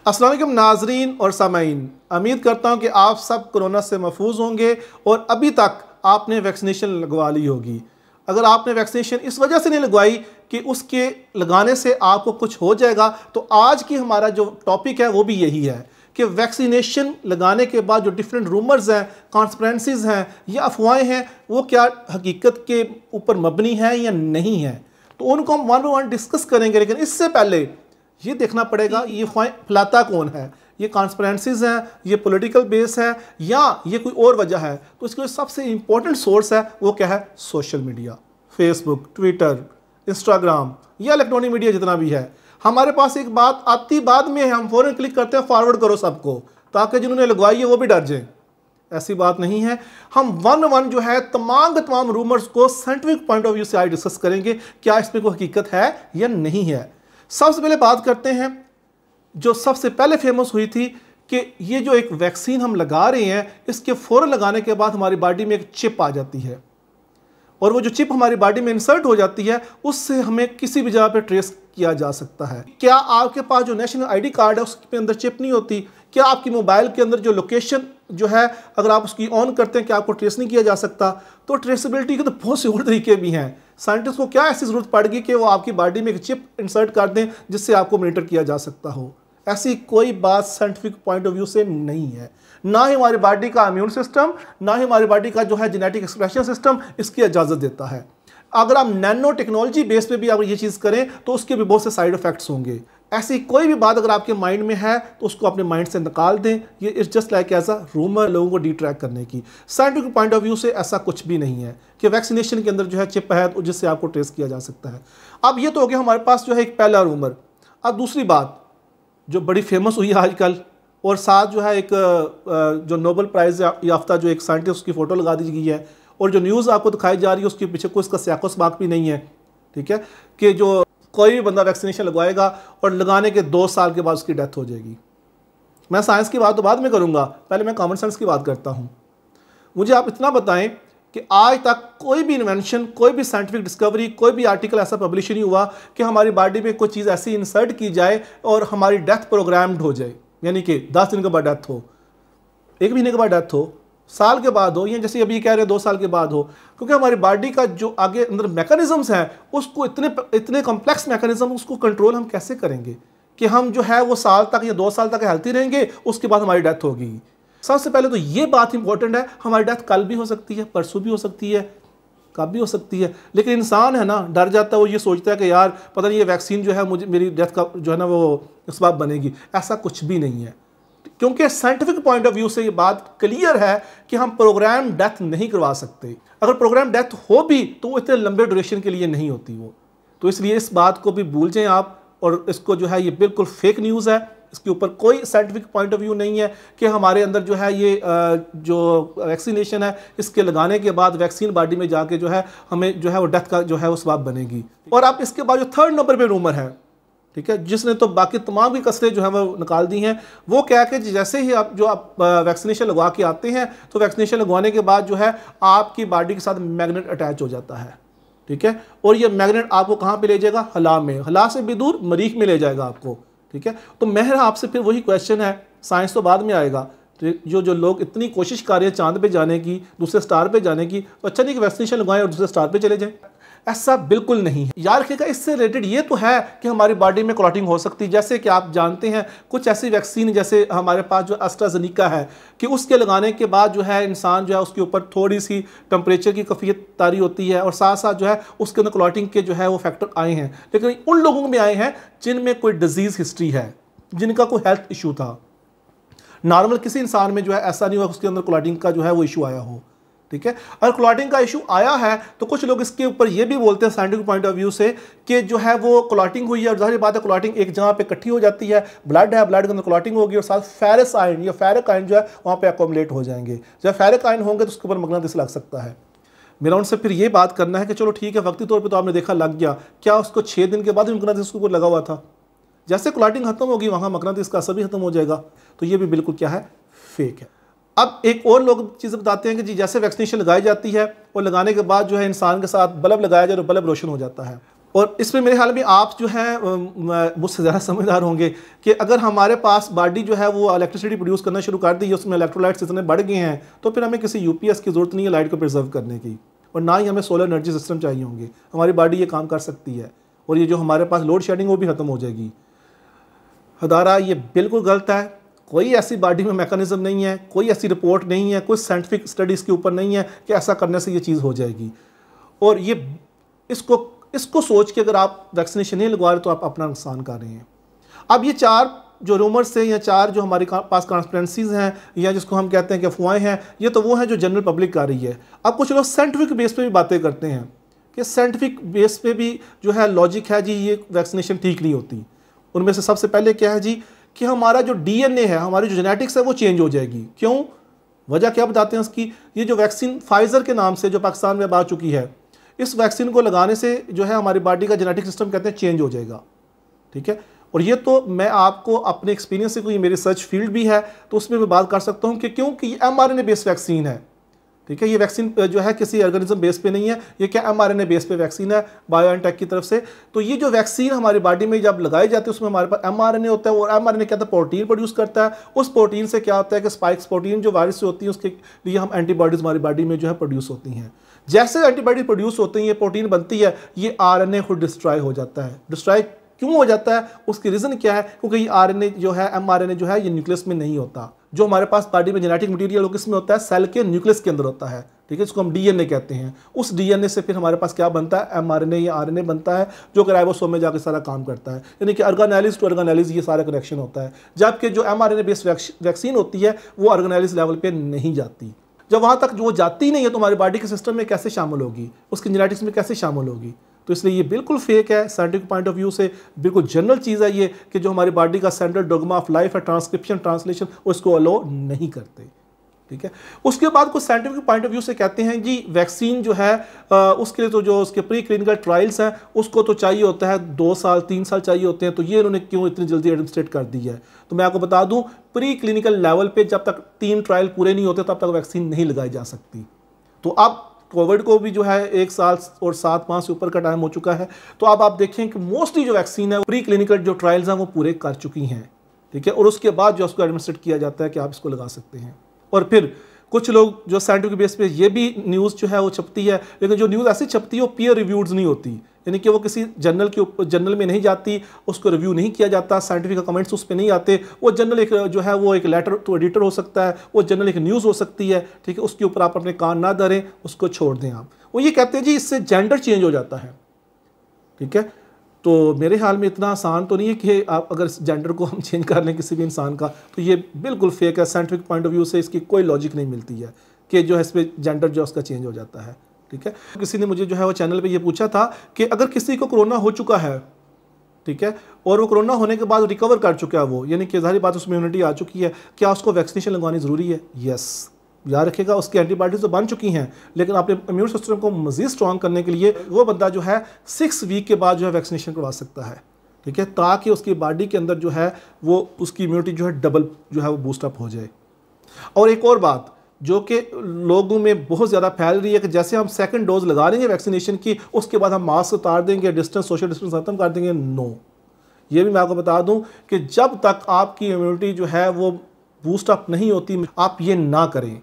अस्सलाम वालेकुम नाजरीन और सामाईन, उम्मीद करता हूँ कि आप सब कोरोना से महफूज होंगे और अभी तक आपने वैक्सीनेशन लगवा ली होगी। अगर आपने वैक्सीनेशन इस वजह से नहीं लगवाई कि उसके लगाने से आपको कुछ हो जाएगा, तो आज की हमारा जो टॉपिक है वो भी यही है कि वैक्सीनेशन लगाने के बाद जो डिफरेंट रूमर्स हैं, कॉन्स्पिरेंसीज हैं या अफवाहें हैं, वो क्या हकीकत के ऊपर मबनी है या नहीं है। तो उनको हम वन बाय वन डिस्कस करेंगे। लेकिन इससे पहले ये देखना पड़ेगा ये फैलाता कौन है, ये कॉन्स्पिरेंसीज हैं, ये पॉलिटिकल बेस है या ये कोई और वजह है। तो इसके सबसे इंपॉर्टेंट सोर्स है वो क्या है? Social media, Facebook, Twitter, Instagram या इलेक्ट्रॉनिक मीडिया जितना भी है। हमारे पास एक बात आती बाद में है, हम फौरन क्लिक करते हैं फॉरवर्ड करो सबको, ताकि जिन्होंने लगवाई है वो भी डर जाए। ऐसी बात नहीं है। हम वन वन जो है तमाम रूमर्स को साइंटिफिक पॉइंट ऑफ व्यू से आज डिस्कस करेंगे, क्या इसमें कोई हकीकत है या नहीं है। सबसे पहले बात करते हैं जो सबसे पहले फेमस हुई थी कि ये जो एक वैक्सीन हम लगा रहे हैं, इसके फौरन लगाने के बाद हमारी बॉडी में एक चिप आ जाती है और वो जो चिप हमारी बॉडी में इंसर्ट हो जाती है उससे हमें किसी भी जगह पे ट्रेस किया जा सकता है। क्या आपके पास जो नेशनल आईडी कार्ड है उसके अंदर चिप नहीं होती? क्या आपकी मोबाइल के अंदर जो लोकेशन जो है अगर आप उसकी ऑन करते हैं क्या आपको ट्रेस नहीं किया जा सकता? तो ट्रेसेबिलिटी के तो बहुत से और तरीके भी हैं। साइंटिस्ट को क्या ऐसी ज़रूरत पड़ गई कि वो आपकी बॉडी में एक चिप इंसर्ट कर दें जिससे आपको मॉनिटर किया जा सकता हो? ऐसी कोई बात साइंटिफिक पॉइंट ऑफ व्यू से नहीं है। ना ही हमारी बॉडी का इम्यून सिस्टम, ना ही हमारी बॉडी का जो है जेनेटिक एक्सप्रेशन सिस्टम इसकी इजाज़त देता है। अगर आप नैनो टेक्नोलॉजी बेस पे भी अगर ये चीज़ करें तो उसके भी बहुत से साइड इफेक्ट्स होंगे। ऐसी कोई भी बात अगर आपके माइंड में है तो उसको अपने माइंड से निकाल दें। ये it's just like as a rumour, लोगों को डिट्रैक्ट करने की। साइंटिफिक पॉइंट ऑफ व्यू से ऐसा कुछ भी नहीं है कि वैक्सीनेशन के अंदर जो है चिप है तो जिससे आपको ट्रेस किया जा सकता है। अब ये तो हो गया हमारे पास जो है एक पहला रूमर। अब दूसरी बात जो बड़ी फेमस हुई है आजकल, और साथ जो है एक जो नोबेल प्राइज़ याफ्ता जो एक साइंटिस्ट उसकी फ़ोटो लगा दी गई है और जो न्यूज़ आपको दिखाई जा रही है उसके पीछे कोई इसका स्याको सबाक भी नहीं है। ठीक है कि जो कोई भी बंदा वैक्सीनेशन लगवाएगा और लगाने के 2 साल के बाद उसकी डेथ हो जाएगी। मैं साइंस की बात तो बाद में करूँगा, पहले मैं कॉमन सेंस की बात करता हूँ। मुझे आप इतना बताएं कि आज तक कोई भी इन्वेंशन, कोई भी साइंटिफिक डिस्कवरी, कोई भी आर्टिकल ऐसा पब्लिश नहीं हुआ कि हमारी बॉडी में कोई चीज़ ऐसी इंसर्ट की जाए और हमारी डेथ प्रोग्राम्ड हो जाए, यानी कि 10 दिन के बाद डेथ हो, 1 महीने के बाद डेथ हो, साल के बाद हो, या जैसे अभी कह रहे हैं 2 साल के बाद हो। क्योंकि हमारी बॉडी का जो आगे अंदर मैकेनिज्म्स हैं उसको इतने कॉम्प्लेक्स मैकेनिज्म, उसको कंट्रोल हम कैसे करेंगे कि हम जो है वो साल तक या 2 साल तक हेल्थी रहेंगे, उसके बाद हमारी डेथ होगी। सबसे पहले तो ये बात इंपॉर्टेंट है, हमारी डेथ कल भी हो सकती है, परसों भी हो सकती है, कब भी हो सकती है। लेकिन इंसान है ना, डर जाता है, वो ये सोचता है कि यार पता नहीं ये वैक्सीन जो है मुझे मेरी डेथ का जो है ना वो इसबाब बनेगी। ऐसा कुछ भी नहीं है, क्योंकि साइंटिफिक पॉइंट ऑफ व्यू से ये बात क्लियर है कि हम प्रोग्राम डेथ नहीं करवा सकते। अगर प्रोग्राम डेथ हो भी तो वो इतने लंबे ड्यूरेशन के लिए नहीं होती वो। तो इसलिए इस बात को भी भूल जाएं आप, और इसको जो है ये बिल्कुल फेक न्यूज़ है। इसके ऊपर कोई साइंटिफिक पॉइंट ऑफ व्यू नहीं है कि हमारे अंदर जो है ये जो वैक्सीनेशन है इसके लगाने के बाद वैक्सीन बॉडी में जाके जो है हमें जो है वो डेथ का जो है वो सबब बनेगी। और आप इसके बाद जो 3rd नंबर पे रूमर है, ठीक है, जिसने तो बाकी तमाम की कसरें जो है वो निकाल दी हैं, वो क्या है कि जैसे ही आप वैक्सीनेशन लगवा के आते हैं तो वैक्सीनेशन लगवाने के बाद जो है आपकी बॉडी के साथ मैग्नेट अटैच हो जाता है। ठीक है, और ये मैग्नेट आपको कहाँ पे ले जाएगा? हला में, हला से भी दूर मरीख में ले जाएगा आपको। ठीक है, तो मेरा आपसे फिर वही क्वेश्चन है, साइंस तो बाद में आएगा। जो लोग इतनी कोशिश कर रहे हैं चांद पे जाने की, दूसरे स्टार पे जाने की, तो अच्छा नहीं कि वैक्सीनेशन लगवाएं और दूसरे स्टार पे चले जाएं। ऐसा बिल्कुल नहीं है। याद रखिएगा, इससे रिलेटेड ये तो है कि हमारी बॉडी में क्लॉटिंग हो सकती है। जैसे कि आप जानते हैं कुछ ऐसी वैक्सीन, जैसे हमारे पास जो एस्ट्राजेनेका है, कि उसके लगाने के बाद जो है इंसान जो है उसके ऊपर थोड़ी सी टेम्परेचर की कैफियत तारी होती है और साथ साथ जो है उसके अंदर क्लॉटिंग के जो है वो फैक्टर आए हैं। लेकिन उन लोगों में आए हैं जिनमें कोई डिजीज़ हिस्ट्री है, जिनका कोई हेल्थ इशू था। नॉर्मल किसी इंसान में जो है ऐसा नहीं हुआ उसके अंदर क्लॉटिंग का जो है वो इशू आया हो। ठीक है, अगर क्लॉटिंग का इशू आया है तो कुछ लोग इसके ऊपर ये भी बोलते हैं साइंटिफिक पॉइंट ऑफ व्यू से कि जो है वो क्लॉटिंग हुई है, और जाहिर बात है क्लॉटिंग एक जगह पे इकट्ठी हो जाती है, ब्लड है, ब्लड के अंदर क्लॉटिंग होगी और साथ फेरस आयन या फेरिक आयन जो है वहाँ पे अकोमलेट हो जाएंगे। जब फेरिक आयन होंगे तो उसके ऊपर मगनेटिस लग सकता है। मेरा उनसे फिर ये बात करना है कि चलो ठीक है, वक्ती तौर पर तो आपने देखा लग गया, क्या उसको 6 दिन के बाद मगनेटिस उसके ऊपर लगा हुआ था? जैसे क्लॉटिंग खत्म होगी वहाँ मगनेटिस का असर भी खत्म हो जाएगा। तो ये भी बिल्कुल क्या है? फेक है। अब एक और लोग चीज़ बताते हैं कि जी जैसे वैक्सीनेशन लगाई जाती है और लगाने के बाद जो है इंसान के साथ बल्ब लगाया जाए तो बल्ब रोशन हो जाता है। और इसमें मेरे ख्याल में आप जो है मुझसे ज़्यादा समझदार होंगे कि अगर हमारे पास बॉडी जो है वो इलेक्ट्रिसिटी प्रोड्यूस करना शुरू कर दी है, उसमें इलेक्ट्रोलाइट्स इतने बढ़ गए हैं, तो फिर हमें किसी यूपीएस की ज़रूरत नहीं है लाइट को प्रिजर्व करने की, और ना ही हमें सोलर एनर्जी सिस्टम चाहिए होंगे। हमारी बॉडी ये काम कर सकती है, और ये जो हमारे पास लोड शेडिंग वो भी ख़त्म हो जाएगी। हदारा ये बिल्कुल गलत है। कोई ऐसी बॉडी में मैकेनिज्म नहीं है, कोई ऐसी रिपोर्ट नहीं है, कोई साइंटिफिक स्टडीज़ के ऊपर नहीं है कि ऐसा करने से ये चीज़ हो जाएगी। और ये इसको सोच के अगर आप वैक्सीनेशन नहीं लगवा रहे तो आप अपना नुकसान कर रहे हैं। अब ये 4 जो रूमर्स हैं या 4 जो हमारे पास ट्रांसपेरेंसीज हैं या जिसको हम कहते हैं कि अफवाहें हैं, ये तो वो हैं जो जनरल पब्लिक कर रही है। अब कुछ लोग साइंटिफिक बेस पे भी बातें करते हैं कि साइंटिफिक बेस पे भी जो है लॉजिक है जी, ये वैक्सीनेशन ठीक नहीं होती। उनमें से सबसे पहले क्या है जी कि हमारा जो डीएनए है, हमारी जो जेनेटिक्स है वो चेंज हो जाएगी। क्यों? वजह क्या बताते हैं उसकी? ये जो वैक्सीन फाइज़र के नाम से जो पाकिस्तान में अब आ चुकी है, इस वैक्सीन को लगाने से जो है हमारी बॉडी का जेनेटिक सिस्टम कहते हैं चेंज हो जाएगा। ठीक है, और ये तो मैं आपको अपने एक्सपीरियंस से, कोई मेरी रिसर्च फील्ड भी है तो उसमें मैं बात कर सकता हूँ कि क्योंकि ये mRNA बेस्ड वैक्सीन है। ठीक है, ये वैक्सीन जो है किसी ऑर्गेनिज्म बेस पे नहीं है, ये क्या mRNA बेस पे वैक्सीन है बायोएनटेक की तरफ से। तो ये जो वैक्सीन हमारी बॉडी में जब लगाई जाती है उसमें हमारे पास mRNA होता है, और mRNA क्या होता है? प्रोटीन प्रोड्यूस करता है। उस प्रोटीन से क्या होता है कि स्पाइक्स प्रोटीन जो वायरस से होती है उसके लिए हम एंटीबॉडीज़ हमारी बॉडी में जो है प्रोड्यूस होती हैं। जैसे एंटीबॉडी प्रोड्यूस होती हैं, ये प्रोटीन बनती है, ये आरएनए खुद डिस्ट्रॉय हो जाता है। डिस्ट्रॉय क्यों हो जाता है? उसकी रीज़न क्या है? क्योंकि ये आरएनए जो है, mRNA जो है, ये न्यूक्लियस में नहीं होता। जो हमारे पास बॉडी में जेनेटिक मटीरियल किस में होता है? सेल के न्यूक्लियस के अंदर होता है। ठीक है, इसको हम डीएनए कहते हैं। उस डीएनए से फिर हमारे पास क्या बनता है? mRNA या आरएनए बनता है, जो कि राइबोसोम में जाकर सारा काम करता है। यानी कि ऑर्गेनेलिस टू ऑर्गेनेलिस ये सारा कनेक्शन होता है। जबकि जो mRNA बेस्ड वैक्सीन होती है वो ऑर्गेनेलिस लेवल पर नहीं जाती। जब वहाँ तक जो जाती नहीं है तो हमारी बॉडी के सिस्टम में कैसे शामिल होगी, उसकी जेनेटिक्स में कैसे शामिल होगी? तो इसलिए ये बिल्कुल फेक है। साइंटिफिक पॉइंट ऑफ व्यू से बिल्कुल जनरल चीज़ है ये कि जो हमारी बॉडी का सेंट्रल डोगमा ऑफ लाइफ है, ट्रांसक्रिप्शन ट्रांसलेशन, उसको अलो नहीं करते। ठीक है, उसके बाद कुछ साइंटिफिक पॉइंट ऑफ व्यू से कहते हैं जी वैक्सीन जो है उसके लिए तो जो उसके प्री क्लिनिकल ट्रायल्स हैं उसको तो चाहिए होता है 2 साल 3 साल चाहिए होते हैं, तो ये इन्होंने क्यों इतनी जल्दी एडमिनिस्ट्रेट कर दी है? तो मैं आपको बता दूं, प्री क्लिनिकल लेवल पे जब तक 3 ट्रायल पूरे नहीं होते तब तक वैक्सीन नहीं लगाई जा सकती। तो अब कोविड को भी जो है 1 साल और 7 माह से ऊपर का टाइम हो चुका है, तो अब आप देखें कि मोस्टली जो वैक्सीन है प्री क्लिनिकल जो ट्रायल्स हैं वो पूरे कर चुकी हैं। ठीक है, और उसके बाद जो उसको एडमिनिस्ट्रेट किया जाता है कि आप इसको लगा सकते हैं। और फिर कुछ लोग जो साइंटिफिक बेस पे ये भी न्यूज़ जो है वो छपती है, लेकिन जो न्यूज़ ऐसी छपती है वो पीयर रिव्यूड नहीं होती, यानी कि वो किसी जर्नल में नहीं जाती, उसको रिव्यू नहीं किया जाता, साइंटिफिक कमेंट्स उस पर नहीं आते। वो जर्नल एक जो है वो एक लेटर टू एडिटर हो सकता है, वो जर्नल एक न्यूज़ हो सकती है। ठीक है, उसके ऊपर आप अपने कान ना धरें, उसको छोड़ दें। आप वो ये कहते हैं जी इससे जेंडर चेंज हो जाता है। ठीक है, तो मेरे ख्याल में इतना आसान तो नहीं है कि आप अगर जेंडर को हम चेंज कर लें किसी भी इंसान का, तो ये बिल्कुल फेक है। साइंटिफिक पॉइंट ऑफ व्यू से इसकी कोई लॉजिक नहीं मिलती है कि जो है इस पर जेंडर जो उसका चेंज हो जाता है। ठीक है, किसी ने मुझे जो है वो चैनल पे ये पूछा था कि अगर किसी को कोरोना हो चुका है, ठीक है, और वो कोरोना होने के बाद रिकवर कर चुका है, वो यानी कि ज़ाहिर बात उसमें इम्यूनिटी आ चुकी है, क्या उसको वैक्सीनेशन लगवानी ज़रूरी है? यस, याद रखेगा उसकी एंटीबॉडीज तो बन चुकी हैं, लेकिन अपने इम्यून सिस्टम को मज़ीद स्ट्रॉन्ग करने के लिए वो बंदा जो है 6 वीक के बाद जो है वैक्सीनेशन करवा सकता है। ठीक है, ताकि उसकी बॉडी के अंदर जो है वो उसकी इम्यूनिटी जो है डबल जो है वो बूस्टअप हो जाए। और एक और बात जो कि लोगों में बहुत ज़्यादा फैल रही है कि जैसे हम सेकंड डोज लगा लेंगे वैक्सीनेशन की, उसके बाद हम मास्क उतार देंगे, डिस्टेंस सोशल डिस्टेंस ख़त्म कर देंगे। नो, ये भी मैं आपको बता दूं कि जब तक आपकी इम्यूनिटी जो है वो बूस्टअप नहीं होती, आप ये ना करें।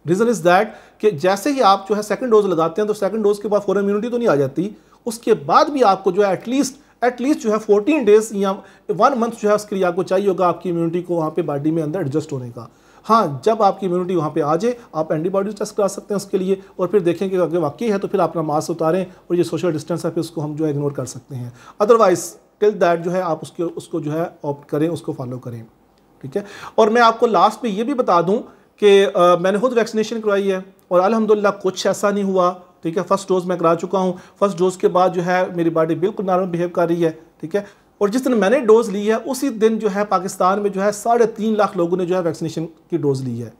रीज़न इज़ दैट कि जैसे ही आप जो है सेकंड डोज लगाते हैं तो सेकंड डोज के बाद फौरन इम्यूनिटी तो नहीं आ जाती, उसके बाद भी आपको जो है एटलीस्ट जो है 14 डेज या 1 मंथ जो है उसके लिए आपको चाहिए होगा आपकी इम्यूनिटी को वहाँ पे बॉडी में अंदर एडजस्ट होने का। हाँ, जब आपकी इम्यूनिटी वहाँ पे आ जाए आप एंटीबॉडीज टेस्ट करा सकते हैं उसके लिए, और फिर देखें कि अगर वाकई है तो फिर अपना मास्क उतारें और ये सोशल डिस्टेंस है फिर उसको हम जो है इग्नोर कर सकते हैं। अदरवाइज टिल दैट जो है आप उसको जो है ऑप्ट करें, उसको फॉलो करें। ठीक है, और मैं आपको लास्ट में ये भी बता दूँ कि मैंने खुद वैक्सीनेशन करवाई है और अल्हम्दुलिल्लाह कुछ ऐसा नहीं हुआ। ठीक है, फर्स्ट डोज मैं करा चुका हूँ। फर्स्ट डोज के बाद जो है मेरी बॉडी बिल्कुल नॉर्मल बिहेव कर रही है। ठीक है, और जिस दिन मैंने डोज ली है उसी दिन जो है पाकिस्तान में जो है 3.5 लाख लोगों ने जो है वैक्सीनेशन की डोज ली है।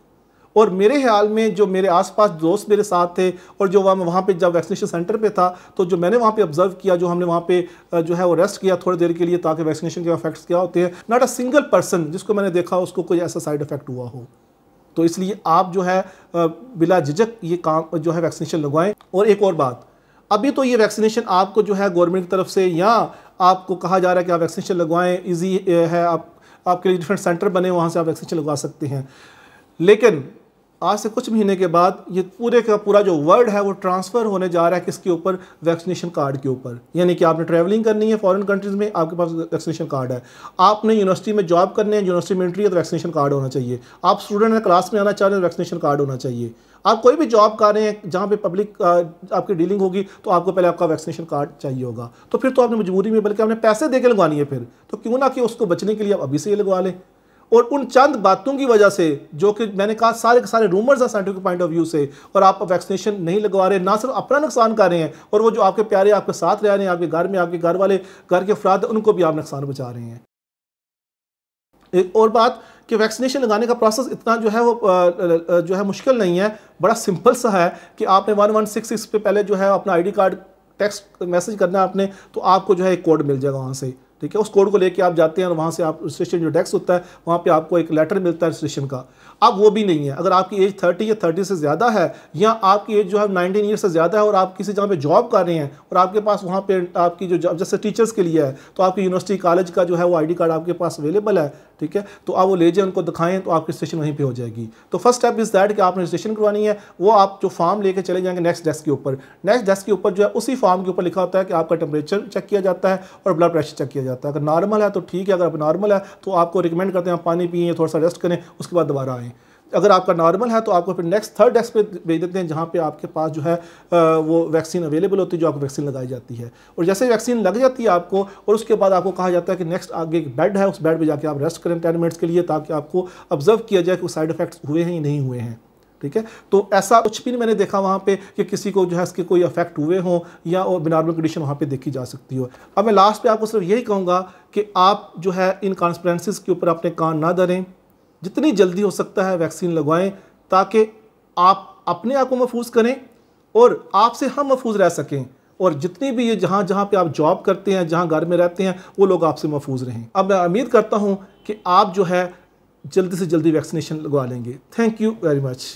और मेरे ख्याल में जो मेरे आसपास दोस्त मेरे साथ थे और जो वहाँ पे जब वैक्सीनेशन सेंटर पे था तो जो मैंने वहाँ पे ऑब्जर्व किया, जो हमने वहाँ पे जो है वो रेस्ट किया थोड़ी देर के लिए ताकि वैक्सीनेशन के इफेक्ट्स क्या होते हैं, नॉट अ सिंगल पर्सन जिसको मैंने देखा उसको कोई ऐसा साइड इफेक्ट हुआ हो। तो इसलिए आप जो है बिला झिझक ये काम जो है वैक्सीनेशन लगवाएं। और एक और बात, अभी तो ये वैक्सीनेशन आपको जो है गवर्नमेंट की तरफ से या आपको कहा जा रहा है कि आप वैक्सीनेशन लगवाएं, इजी है, आपके लिए डिफरेंट सेंटर बने, वहाँ से आप वैक्सीनेशन लगवा सकते हैं। लेकिन आज से कुछ महीने के बाद ये पूरे का पूरा जो वर्ल्ड है वो ट्रांसफ़र होने जा रहा है किसके ऊपर? वैक्सीनेशन कार्ड के ऊपर। यानी कि आपने ट्रैवलिंग करनी है फॉरेन कंट्रीज़ में, आपके पास वैक्सीनेशन कार्ड है। आपने यूनिवर्सिटी में जॉब करनी है, यूनिवर्सिटी में एंट्री है तो वैक्सीनेशन कार्ड होना चाहिए। आप स्टूडेंट हैं, क्लास में आना चाह रहे हैं तो वैक्सीनेशन कार्ड होना चाहिए। आप कोई भी जॉब कर रहे हैं जहाँ पे पब्लिक आपकी डीलिंग होगी तो आपको पहले आपका वैक्सीनेशन कार्ड चाहिए होगा। तो फिर तो आपने मजबूरी में, बल्कि आपने पैसे दे के लगवानी है फिर, तो क्यों ना कि उसको बचने के लिए आप अभी से ये लगवा लें। और उन चंद बातों की वजह से, जो कि मैंने कहा सारे के सारे रूमर्स हैं साइंटिफिक पॉइंट ऑफ व्यू से, और आप वैक्सीनेशन नहीं लगवा रहे, ना सिर्फ अपना नुकसान कर रहे हैं, और वो जो आपके प्यारे आपके साथ रह रहे हैं, आपके घर में, आपके घर वाले, घर के अफराद, उनको भी आप नुकसान पहुंचा रहे हैं। एक और बात कि वैक्सीनेशन लगाने का प्रोसेस इतना जो है वो जो है मुश्किल नहीं है, बड़ा सिंपल सा है कि आपने 1166 पे पहले जो है अपना आईडी कार्ड टेक्स्ट मैसेज करना है आपने, तो आपको जो है एक कोड मिल जाएगा वहाँ से, ठीक है। उस कोड को लेके आप जाते हैं और वहाँ से आप रजिस्ट्रेशन जो डेस्क होता है वहाँ पे आपको एक लेटर मिलता है रजिस्ट्रेशन का। अब वो भी नहीं है, अगर आपकी एज 30 या 30 से ज़्यादा है, या आपकी एज जो है 19 ईयर से ज़्यादा है, और आप किसी जगह पे जॉब कर रहे हैं और आपके पास वहाँ पे आपकी जो जॉब जैसे टीचर्स के लिए है, तो आपकी यूनिवर्सिटी कॉलेज का जो है वो आईडी कार्ड आपके पास अवेलेबल है, ठीक है, तो आप वो ले जाएं, उनको दिखाएं, तो आपकी रजिस्ट्रेशन वहीं पे हो जाएगी। तो फर्स्ट स्टेप इज़ दैट कि आपने रजिस्ट्रेशन करवानी है। वो आप जो फॉर्म लेके चले जाएंगे नेक्स्ट डेस्क के ऊपर, नेक्स्ट डेस्क के ऊपर जो है उसी फॉर्म के ऊपर लिखा होता है कि आपका टेम्परेचर चेक किया जाता है और ब्लड प्रेशर चेक किया जाता है। अगर नॉर्मल है तो ठीक है, अगर नॉर्मल है तो आपको रिकमेंड करते हैं आप पानी पिए, थोड़ा सा रेस्ट करें, उसके बाद दोबारा आएँ। अगर आपका नॉर्मल है तो आपको फिर नेक्स्ट थर्ड डेस्क पे भेज देते हैं, जहाँ पे आपके पास जो है वो वैक्सीन अवेलेबल होती है, जो आपको वैक्सीन लगाई जाती है। और जैसे वैक्सीन लग जाती है आपको, और उसके बाद आपको कहा जाता है कि नेक्स्ट आगे एक बेड है, उस बेड पे जाके आप रेस्ट करें 10 मिनट्स के लिए, ताकि आपको ऑब्जर्व किया जाए कि साइड इफेक्ट्स हुए हैं या नहीं हुए हैं, ठीक है। तो ऐसा कुछ भी नहीं मैंने देखा वहाँ पे कि किसी को जो है इसके कोई इफेक्ट हुए हों या नॉर्मल कंडीशन वहाँ पे देखी जा सकती हो। अब मैं लास्ट पे आपको सिर्फ यही कहूँगा कि आप जो है इन कॉन्स्पिरेंसीज के ऊपर अपने कान ना धरें, जितनी जल्दी हो सकता है वैक्सीन लगवाएं, ताकि आप अपने आप को महफूज करें और आपसे हम महफूज रह सकें, और जितनी भी ये जहाँ जहाँ पे आप जॉब करते हैं, जहाँ घर में रहते हैं, वो लोग आपसे महफूज रहें। अब मैं उम्मीद करता हूँ कि आप जो है जल्दी से जल्दी वैक्सीनेशन लगवा लेंगे। Thank you very much.